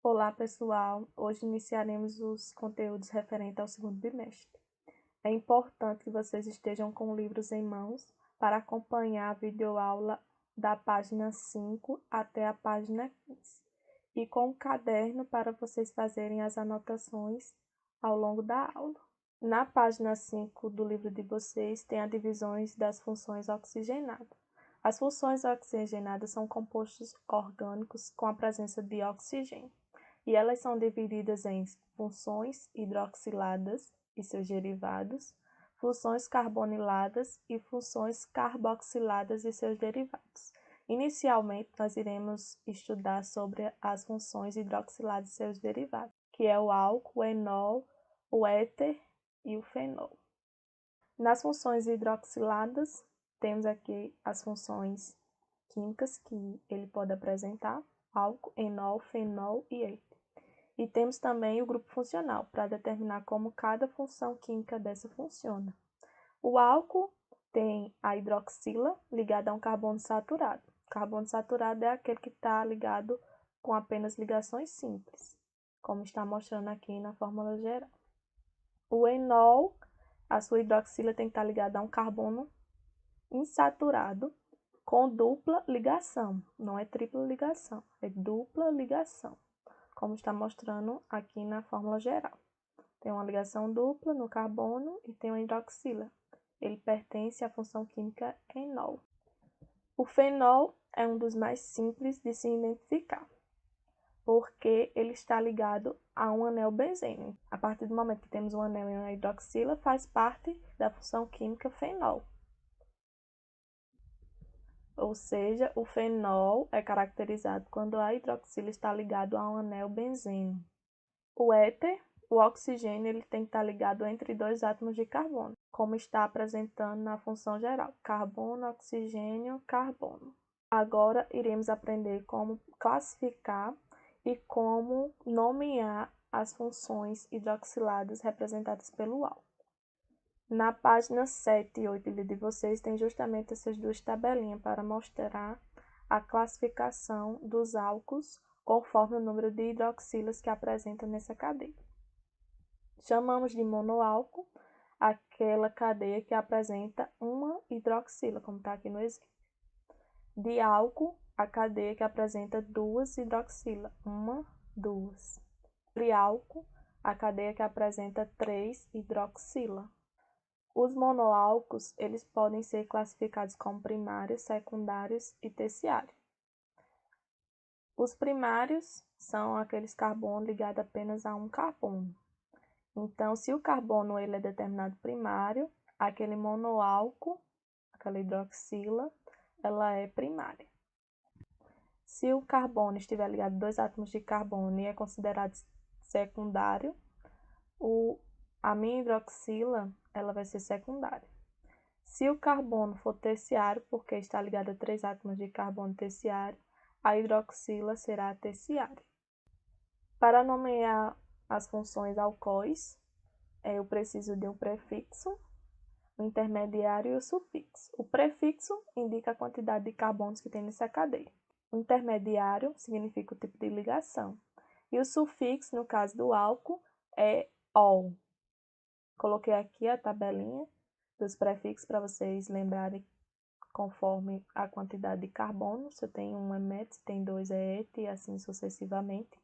Olá, pessoal! Hoje iniciaremos os conteúdos referentes ao segundo bimestre. É importante que vocês estejam com livros em mãos para acompanhar a videoaula da página 5 até a página 15 e com um caderno para vocês fazerem as anotações ao longo da aula. Na página 5 do livro de vocês tem as divisões das funções oxigenadas. As funções oxigenadas são compostos orgânicos com a presença de oxigênio, e elas são divididas em funções hidroxiladas e seus derivados, funções carboniladas e funções carboxiladas e seus derivados. Inicialmente, nós iremos estudar sobre as funções hidroxiladas e seus derivados, que é o álcool, o enol, o éter e o fenol. Nas funções hidroxiladas, temos aqui as funções químicas que ele pode apresentar: álcool, enol, fenol e éter. E temos também o grupo funcional, para determinar como cada função química dessa funciona. O álcool tem a hidroxila ligada a um carbono saturado. O carbono saturado é aquele que está ligado com apenas ligações simples, como está mostrando aqui na fórmula geral. O enol, a sua hidroxila tem que estar ligada a um carbono insaturado com dupla ligação. Não é tripla ligação, é dupla ligação, como está mostrando aqui na fórmula geral. Tem uma ligação dupla no carbono e tem uma hidroxila. Ele pertence à função química enol. O fenol é um dos mais simples de se identificar, porque ele está ligado a um anel benzênico. A partir do momento que temos um anel e uma hidroxila, faz parte da função química fenol. Ou seja, o fenol é caracterizado quando a hidroxila está ligado a um anel benzênico. O éter, o oxigênio, ele tem que estar ligado entre dois átomos de carbono, como está apresentando na função geral: carbono, oxigênio, carbono. Agora iremos aprender como classificar e como nomear as funções hidroxiladas representadas pelo álcool. Na página 7 e 8 de vocês tem justamente essas duas tabelinhas para mostrar a classificação dos álcools conforme o número de hidroxilas que apresenta nessa cadeia. Chamamos de monoálcool aquela cadeia que apresenta uma hidroxila, como está aqui no exemplo. Diálcool, a cadeia que apresenta duas hidroxilas, uma, duas. Triálcool, a cadeia que apresenta três hidroxilas. Os monoálcools, eles podem ser classificados como primários, secundários e terciários. Os primários são aqueles carbonos ligados apenas a um carbono. Então, se o carbono ele é determinado primário, aquele monoálcool, aquela hidroxila, ela é primária. Se o carbono estiver ligado a dois átomos de carbono e é considerado secundário, a minha hidroxila ela vai ser secundária. Se o carbono for terciário, porque está ligado a três átomos de carbono terciário, a hidroxila será terciária. Para nomear as funções alcoóis, eu preciso de um prefixo, um intermediário e o sufixo. O prefixo indica a quantidade de carbonos que tem nessa cadeia. O intermediário significa o tipo de ligação. E o sufixo, no caso do álcool, é -ol. Coloquei aqui a tabelinha dos prefixos para vocês lembrarem conforme a quantidade de carbono. Se eu tenho um é met, se tem dois é et e assim sucessivamente.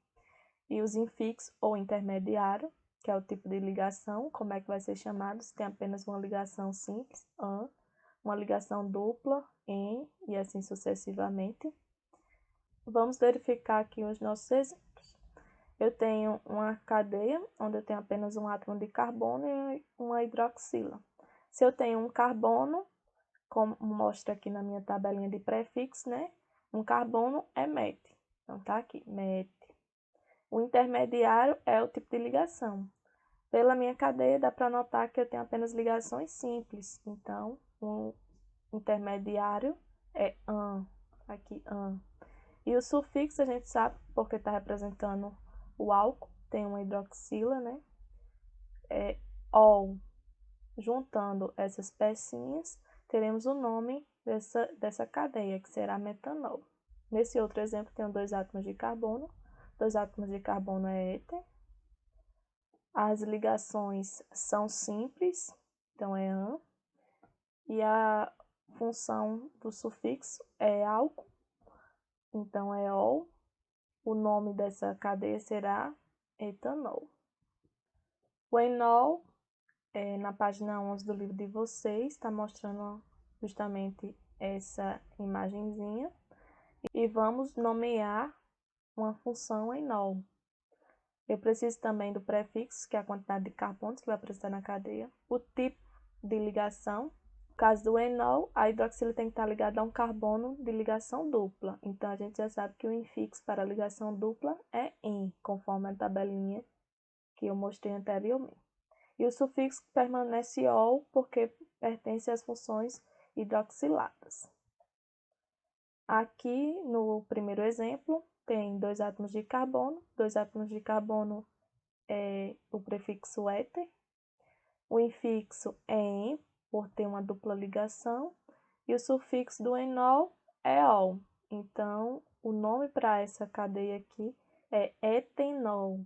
E os infixos ou intermediário, que é o tipo de ligação, como é que vai ser chamado? Se tem apenas uma ligação simples, an, uma ligação dupla, en e assim sucessivamente. Vamos verificar aqui os nossos exemplos. Eu tenho uma cadeia onde eu tenho apenas um átomo de carbono e uma hidroxila. Se eu tenho um carbono, como mostra aqui na minha tabelinha de prefixo, né? Um carbono é met. Então, tá aqui, met. O intermediário é o tipo de ligação. Pela minha cadeia, dá para notar que eu tenho apenas ligações simples. Então, o intermediário é an. Aqui, an. E o sufixo a gente sabe, porque está representando o álcool, tem uma hidroxila, né? É ol. Juntando essas pecinhas, teremos o nome dessa cadeia, que será metanol. Nesse outro exemplo, tenho dois átomos de carbono, 2 átomos de carbono é éter. As ligações são simples, então é an. E a função do sufixo é álcool, então é ol. O nome dessa cadeia será etanol. O enol, na página 11 do livro de vocês, está mostrando justamente essa imagenzinha. E vamos nomear uma função enol. Eu preciso também do prefixo, que é a quantidade de carbonos que vai aparecer na cadeia. O tipo de ligação. No caso do enol, a hidroxila tem que estar ligada a um carbono de ligação dupla. Então, a gente já sabe que o infixo para a ligação dupla é "en", conforme a tabelinha que eu mostrei anteriormente. E o sufixo permanece ol, porque pertence às funções hidroxiladas. Aqui, no primeiro exemplo, tem 2 átomos de carbono. 2 átomos de carbono é o prefixo éter. O infixo é "en", por ter uma dupla ligação. E o sufixo do enol é ol. Então, o nome para essa cadeia aqui é etenol.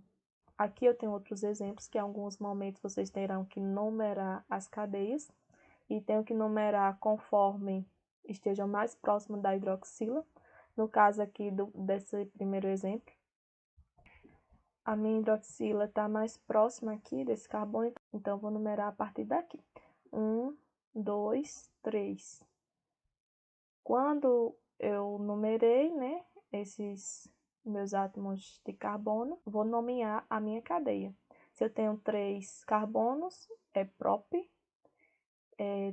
Aqui eu tenho outros exemplos que em alguns momentos vocês terão que numerar as cadeias. E tenho que numerar conforme estejam mais próximo da hidroxila. No caso aqui desse primeiro exemplo, a minha hidroxila está mais próxima aqui desse carbono, então vou numerar a partir daqui. 1, 2, 3. Quando eu numerei, né, esses meus átomos de carbono, vou nomear a minha cadeia. Se eu tenho 3 carbonos, é prop.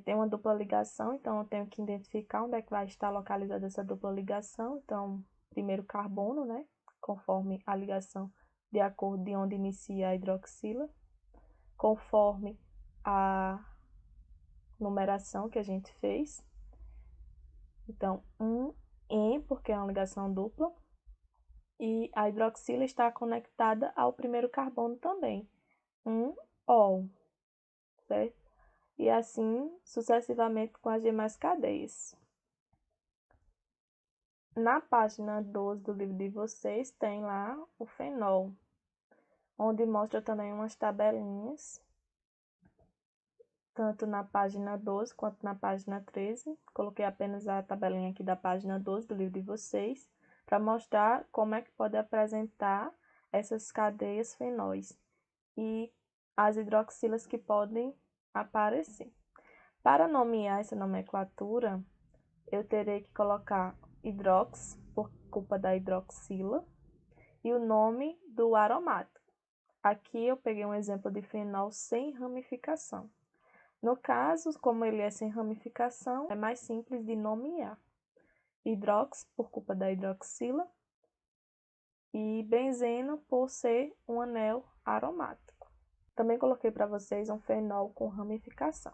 Tem uma dupla ligação, então eu tenho que identificar onde é que vai estar localizada essa dupla ligação. Então, primeiro carbono, né, conforme a ligação de acordo de onde inicia a hidroxila, conforme a numeração que a gente fez. Então, en, porque é uma ligação dupla, e a hidroxila está conectada ao primeiro carbono também, ol, certo? E assim sucessivamente com as demais cadeias. Na página 12 do livro de vocês tem lá o fenol, onde mostra também umas tabelinhas, tanto na página 12 quanto na página 13. Coloquei apenas a tabelinha aqui da página 12 do livro de vocês, para mostrar como é que pode apresentar essas cadeias fenóis e as hidroxilas que podem aparecer. Para nomear essa nomenclatura, eu terei que colocar hidrox, por culpa da hidroxila, e o nome do aromático. Aqui eu peguei um exemplo de fenol sem ramificação. No caso, como ele é sem ramificação, é mais simples de nomear. Hidrox, por culpa da hidroxila, e benzeno, por ser um anel aromático. Também coloquei para vocês um fenol com ramificação.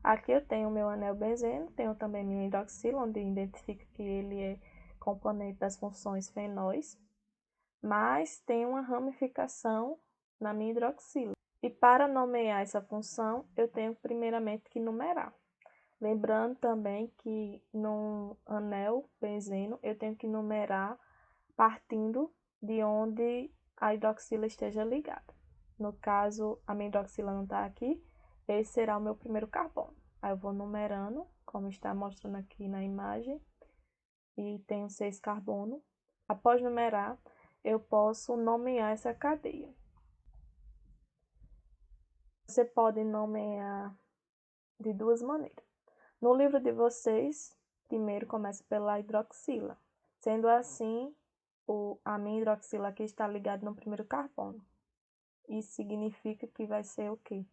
Aqui eu tenho o meu anel benzeno, tenho também minha hidroxila, onde identifica que ele é componente das funções fenóis, mas tem uma ramificação na minha hidroxila. E para nomear essa função, eu tenho primeiramente que numerar. Lembrando também que no anel benzeno eu tenho que numerar partindo de onde a hidroxila esteja ligada. No caso, a minha hidroxila não está aqui, esse será o meu primeiro carbono. Aí eu vou numerando, como está mostrando aqui na imagem, e tenho 6 carbonos. Após numerar, eu posso nomear essa cadeia. Você pode nomear de duas maneiras. No livro de vocês, primeiro começa pela hidroxila. Sendo assim, a minha hidroxila aqui está ligada no primeiro carbono. Isso significa que vai ser o quê?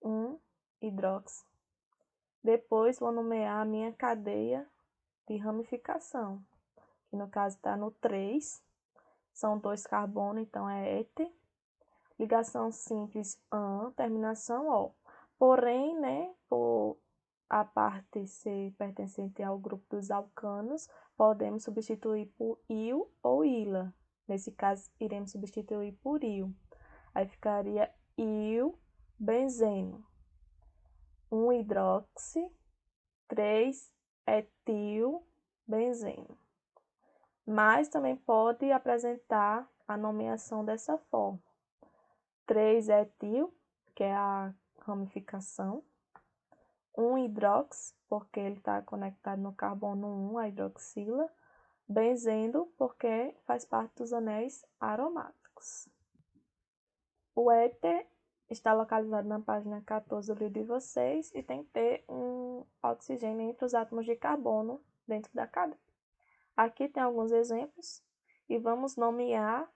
1 hidrox. Depois, vou nomear a minha cadeia de ramificação, que no caso está no 3. São 2 carbonos, então é éter. Ligação simples an, terminação ol. Porém, né, por a parte ser pertencente ao grupo dos alcanos, podemos substituir por il ou ila. Nesse caso, iremos substituir por il. Aí ficaria il benzeno. 1 hidroxi, 3 etil benzeno. Mas também pode apresentar a nomeação dessa forma. 3-etil, que é a ramificação. 1-hidrox, porque ele está conectado no carbono 1, a hidroxila. Benzeno, porque faz parte dos anéis aromáticos. O éter está localizado na página 14 do livro de vocês e tem que ter um oxigênio entre os átomos de carbono dentro da cadeia. Aqui tem alguns exemplos e vamos nomear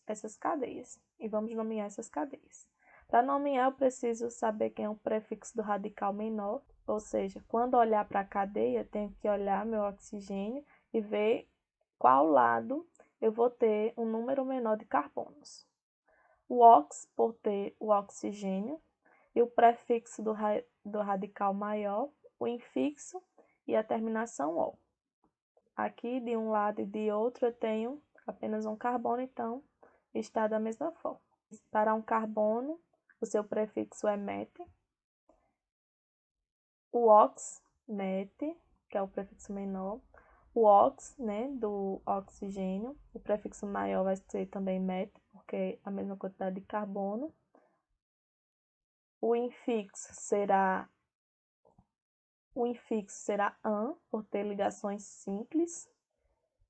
essas cadeias. Para nomear, eu preciso saber quem é o prefixo do radical menor, ou seja, quando olhar para a cadeia, tenho que olhar meu oxigênio e ver qual lado eu vou ter um número menor de carbonos. O ox, por ter o oxigênio, e o prefixo do radical maior, o infixo e a terminação O. Aqui, de um lado e de outro, eu tenho apenas um carbono, então está da mesma forma. Para um carbono, o seu prefixo é met. O ox, met, que é o prefixo menor. O ox, né, do oxigênio, o prefixo maior vai ser também met, porque é a mesma quantidade de carbono. O infixo será an, por ter ligações simples.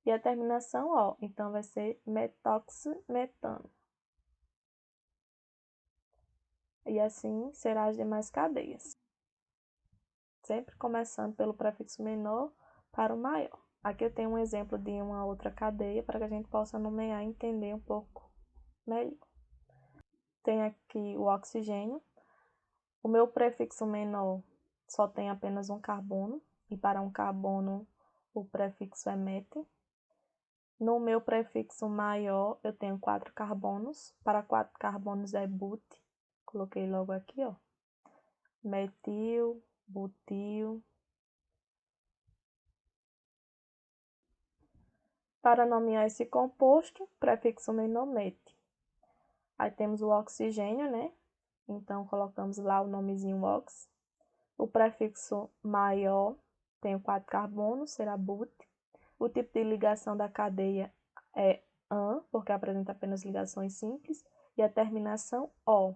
E a terminação O, então vai ser metoximetano. E assim será as demais cadeias. Sempre começando pelo prefixo menor para o maior. Aqui eu tenho um exemplo de uma outra cadeia para que a gente possa nomear e entender um pouco melhor. Tem aqui o oxigênio. O meu prefixo menor só tem apenas um carbono, e para um carbono o prefixo é met. No meu prefixo maior eu tenho 4 carbonos, para 4 carbonos é but, coloquei logo aqui, ó, metil, butil. Para nomear esse composto, prefixo menor met. Aí temos o oxigênio, né? Então, colocamos lá o nomezinho ox. O prefixo maior tem 4 carbonos, será but. O tipo de ligação da cadeia é an, porque apresenta apenas ligações simples. E a terminação O.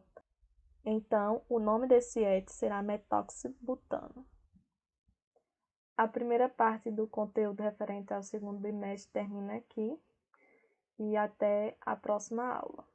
Então, o nome desse éter será metoxibutano. A primeira parte do conteúdo referente ao segundo bimestre termina aqui. E até a próxima aula.